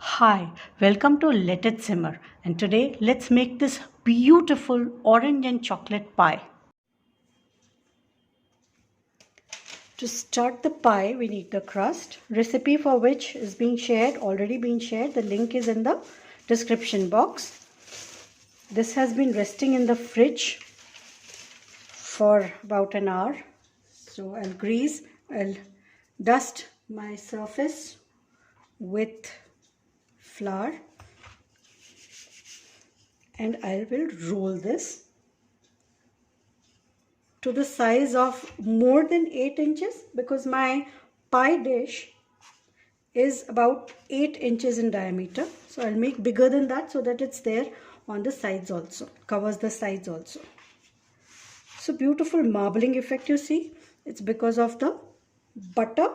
Hi, welcome to Let It Simmer, and today let's make this beautiful orange and chocolate pie. To start the pie, we need the crust, recipe for which is already being shared. The link is in the description box. This has been resting in the fridge for about an hour. So I'll dust my surface with flour and I will roll this to the size of more than 8 inches because my pie dish is about 8 inches in diameter. So I'll make bigger than that so that it's there on the sides also, covers the sides also. So beautiful marbling effect you see. It's because of the butter.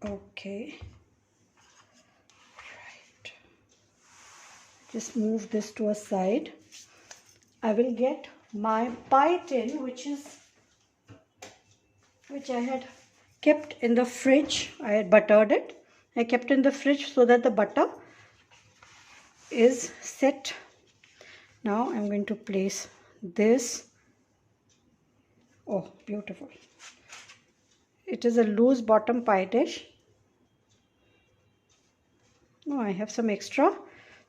Okay. Right. Just move this to a side. I will get my pie tin which I had kept in the fridge. I had buttered it. I kept in the fridge so that the butter is set. Now I'm going to place this. Oh, beautiful. It is a loose bottom pie dish. Oh, I have some extra.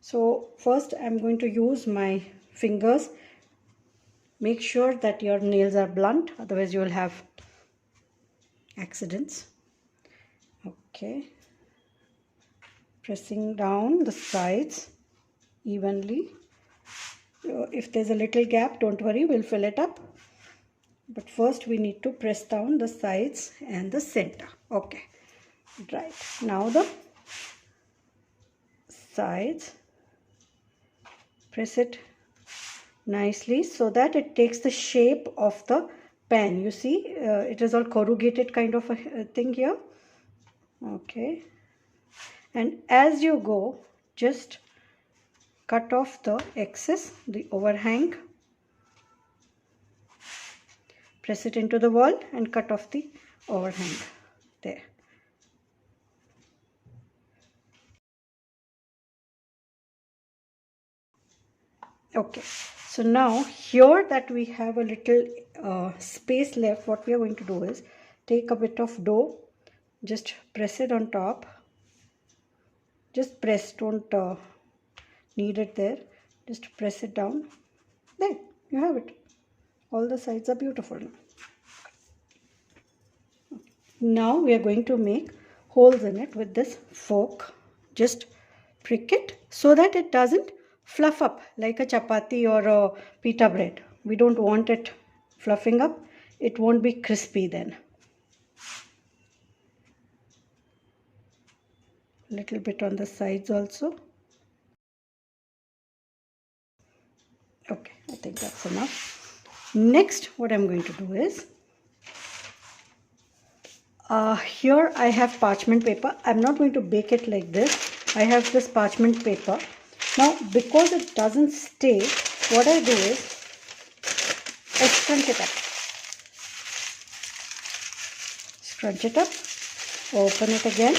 So first I'm going to use my fingers. Make sure that your nails are blunt, otherwise you will have accidents. Okay. Pressing down the sides evenly. If there's a little gap, don't worry, we'll fill it up. But first we need to press down the sides and the center. Okay, right. Now the sides, press it nicely so that it takes the shape of the pan. You see, it is all corrugated kind of a thing here. Okay, and as you go, just cut off the excess, the overhang. Press it into the wall and cut off the overhang there. Okay, so now here that we have a little space left, what we are going to do is take a bit of dough, just press it on top. Just press, don't knead it there. Just press it down. There, you have it. All the sides are beautiful now. Now we are going to make holes in it with this fork. Just prick it so that it doesn't fluff up like a chapati or a pita bread. We don't want it fluffing up. It won't be crispy then. Little bit on the sides also. Okay, I think that's enough. Next, what I'm going to do is here I have parchment paper. I'm not going to bake it like this. I have this parchment paper. Now, because it doesn't stay, what I do is I scrunch it up. Scrunch it up. Open it again.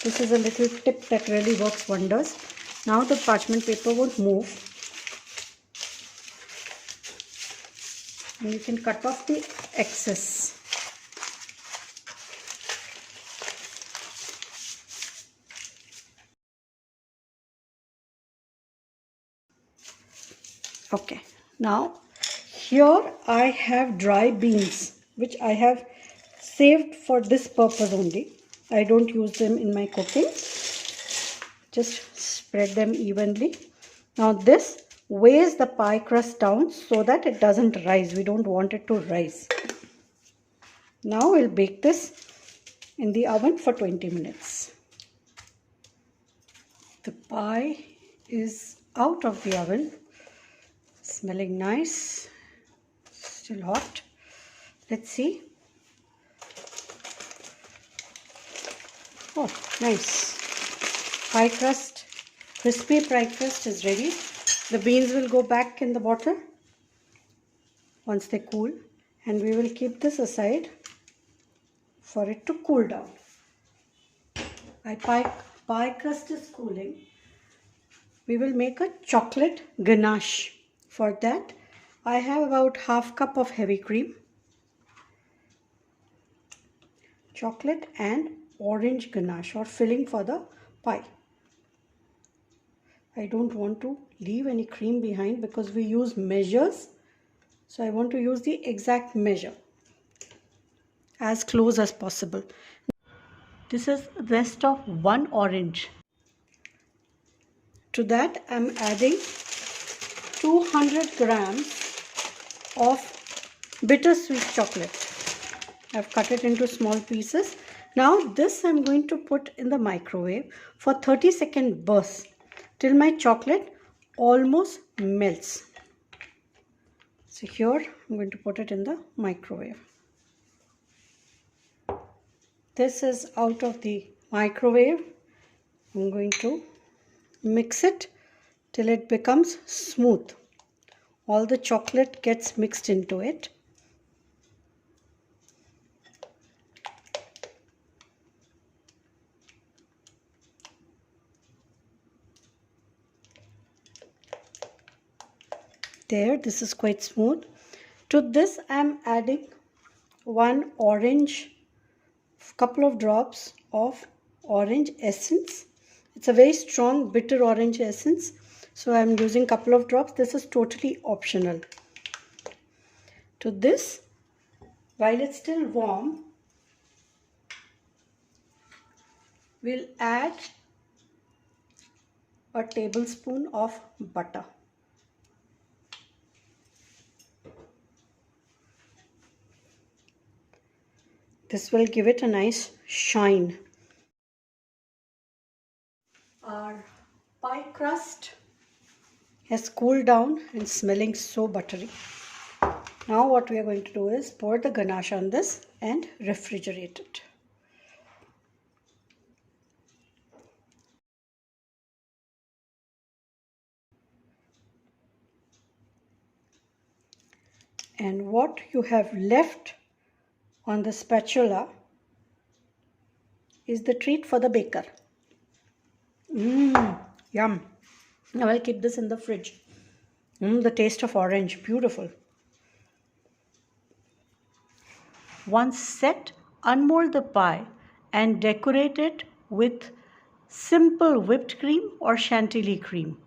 This is a little tip that really works wonders. Now the parchment paper won't move. And you can cut off the excess. Okay, now here I have dry beans which I have saved for this purpose only. I don't use them in my cooking. Just spread them evenly. Now this weighs the pie crust down so that it doesn't rise. We don't want it to rise. Now we'll bake this in the oven for 20 minutes. The pie is out of the oven. Smelling nice. Still hot. Let's see. Oh, nice. Pie crust, crispy pie crust is ready. The beans will go back in the bottle once they cool, and we will keep this aside for it to cool down. My pie crust is cooling. We will make a chocolate ganache. For that, I have about half cup of heavy cream, chocolate and orange ganache or filling for the pie. I don't want to leave any cream behind because we use measures. So I want to use the exact measure as close as possible. This is zest of 1 orange. To that I'm adding 200 grams of bittersweet chocolate. I've cut it into small pieces. Now this I'm going to put in the microwave for 30-second bursts till my chocolate almost melts. So here I'm going to put it in the microwave. This is out of the microwave. I'm going to mix it till it becomes smooth. All the chocolate gets mixed into it. There, this is quite smooth. To this I am adding 1 orange, couple of drops of orange essence. It's a very strong bitter orange essence, so I am using couple of drops. This is totally optional. To this, while it's still warm, we'll add a tablespoon of butter. This will give it a nice shine. Our pie crust has cooled down and smelling so buttery. Now what we are going to do is pour the ganache on this and refrigerate it. And what you have left on the spatula is the treat for the baker. Yum. Now I'll keep this in the fridge. The taste of orange, beautiful. Once set, unmold the pie and decorate it with simple whipped cream or chantilly cream,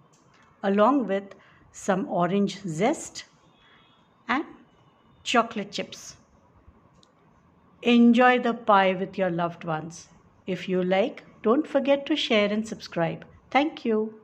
along with some orange zest and chocolate chips. Enjoy the pie with your loved ones. If you like, don't forget to share and subscribe. Thank you.